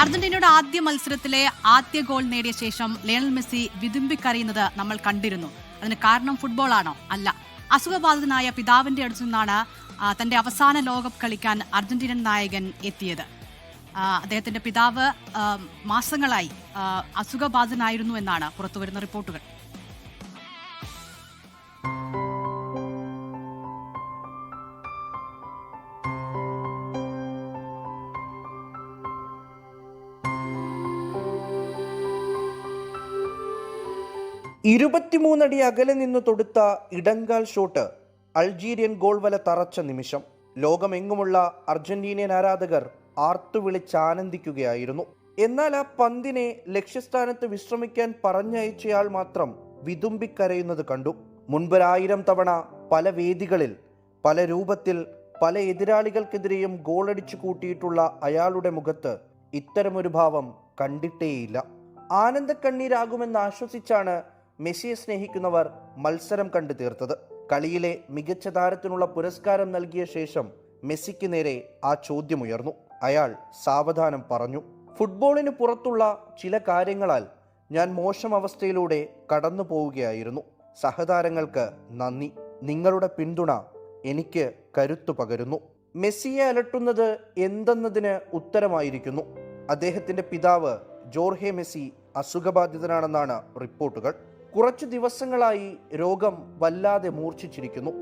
അർജന്റീനയുടെ ആദ്യ മത്സരത്തിലെ ആദ്യ ഗോൾ നേടിയ ശേഷം ലയണൽ മെസ്സി വിതുമ്പിക്കരയുന്നത് നമ്മൾ കണ്ടിരുന്നു. അതിന് കാരണം ഫുട്ബോളാണോ? അല്ല. അസുഖബാധിതനായ പിതാവിന്റെ അടുത്തു നിന്നാണ് തന്റെ അവസാന ലോകകപ്പ് കളിക്കാൻ അർജന്റീനൻ നായകൻ എത്തിയത്. അദ്ദേഹത്തിന്റെ പിതാവ് മാസങ്ങളായി അസുഖബാധിതനായിരുന്നു എന്നാണ് പുറത്തുവരുന്ന റിപ്പോർട്ടുകൾ. അടി അകലെ നിന്ന് തൊടുത്ത ഇടങ്കാൽ ഷോട്ട് അൾജീരിയൻ ഗോൾ വല തറച്ച നിമിഷം ലോകമെങ്ങുമുള്ള അർജന്റീനിയൻ ആരാധകർ ആർത്തുവിളിച്ചാനന്ദിക്കുകയായിരുന്നു. എന്നാൽ ആ പന്തിനെ ലക്ഷ്യസ്ഥാനത്ത് വിശ്രമിക്കാൻ പറഞ്ഞയച്ചയാൾ മാത്രം വിതുമ്പിക്കരയുന്നത് കണ്ടു. മുൻപൊരു1000 തവണ പല വേദികളിൽ പല രൂപത്തിൽ പല എതിരാളികൾക്കെതിരെയും ഗോളടിച്ചു കൂട്ടിയിട്ടുള്ള അയാളുടെ മുഖത്ത് ഇത്തരമൊരു ഭാവം കണ്ടിട്ടേയില്ല. ആനന്ദക്കണ്ണീരാകുമെന്ന് ആശ്വസിച്ചാണ് മെസ്സിയെ സ്നേഹിക്കുന്നവർ മത്സരം കണ്ടു തീർത്തത്. കളിയിലെ മികച്ച താരത്തിനുള്ള പുരസ്കാരം നൽകിയ ശേഷം മെസ്സിക്ക് നേരെ ആ ചോദ്യമുയർന്നു. അയാൾ സാവധാനം പറഞ്ഞു, ഫുട്ബോളിന് പുറത്തുള്ള ചില കാര്യങ്ങളാൽ ഞാൻ മോശം അവസ്ഥയിലൂടെ കടന്നു പോവുകയായിരുന്നു. സഹതാരങ്ങൾക്ക് നന്ദി. നിങ്ങളുടെ പിന്തുണ എനിക്ക് കരുത്തു പകരുന്നു. മെസ്സിയെ അലട്ടുന്നത് എന്തെന്നതിന് ഉത്തരമായിരിക്കുന്നു. അദ്ദേഹത്തിന്റെ പിതാവ് ജോർഹെ മെസ്സി അസുഖബാധിതനാണെന്നാണ് റിപ്പോർട്ടുകൾ. കുറച്ചു ദിവസങ്ങളായി രോഗം വല്ലാതെ മൂർച്ഛിച്ചിരിക്കുന്നു.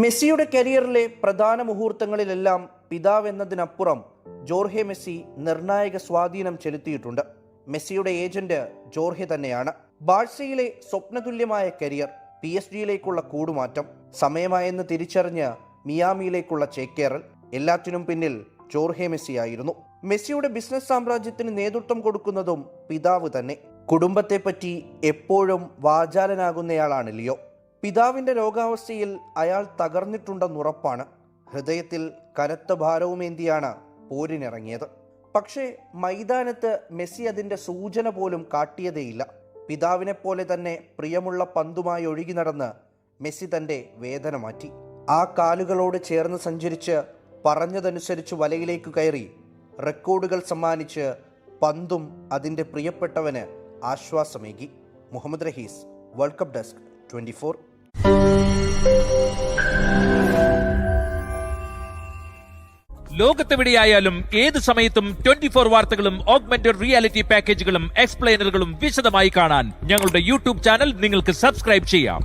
മെസ്സിയുടെ കരിയറിലെ പ്രധാന മുഹൂർത്തങ്ങളിലെല്ലാം പിതാവ് എന്നതിനപ്പുറം ജോർഹെ മെസ്സി നിർണായക സ്വാധീനം ചെലുത്തിയിട്ടുണ്ട്. മെസ്സിയുടെ ഏജന്റ് ജോർഹെ തന്നെയാണ്. ബാഴ്സയിലെ സ്വപ്നതുല്യമായ കരിയർ, PSG-യിലേക്കുള്ള കൂടുമാറ്റം, സമയമായെന്ന് തിരിച്ചറിഞ്ഞ് മിയാമിയിലേക്കുള്ള ചേക്കേറൽ, എല്ലാത്തിനും പിന്നിൽ ജോർഹെ മെസ്സി ആയിരുന്നു. മെസ്സിയുടെ ബിസിനസ് സാമ്രാജ്യത്തിന് നേതൃത്വം കൊടുക്കുന്നതും പിതാവ് തന്നെ. കുടുംബത്തെപ്പറ്റി എപ്പോഴും വാചാലനാകുന്നയാളാണ് ലിയോ. പിതാവിന്റെ രോഗാവസ്ഥയിൽ അയാൾ തകർന്നിട്ടുണ്ടെന്നുറപ്പാണ്. ഹൃദയത്തിൽ കനത്ത ഭാരവുമേന്തിയാണ് പോരിനിറങ്ങിയത്. പക്ഷേ മൈതാനത്ത് മെസ്സി അതിന്റെ സൂചന പോലും കാട്ടിയതേയില്ല. പിതാവിനെ പോലെ തന്നെ പ്രിയമുള്ള പന്തുമായി ഒഴുകി നടന്ന് മെസ്സി തന്റെ വേദന മാറ്റി. ആ കാലുകളോട് ചേർന്ന് സഞ്ചരിച്ച് പറഞ്ഞതനുസരിച്ച് വലയിലേക്ക് കയറി റെക്കോർഡുകൾ സമ്മാനിച്ച് പന്തും അതിന്റെ പ്രിയപ്പെട്ടവന് ആശ്വാസമേകി. Muhammad Rahees, world cup desk, 24. ലോകത്തെവിടെയായാലും ഏത് സമയത്തും 24 വാർത്തകളും ഓഗ്മെന്റഡ് റിയാലിറ്റി പാക്കേജുകളും എക്സ്പ്ലെയിനറുകളും വിശദമായി കാണാൻ ഞങ്ങളുടെ യൂട്യൂബ് ചാനൽ നിങ്ങൾക്ക് സബ്സ്ക്രൈബ് ചെയ്യാം.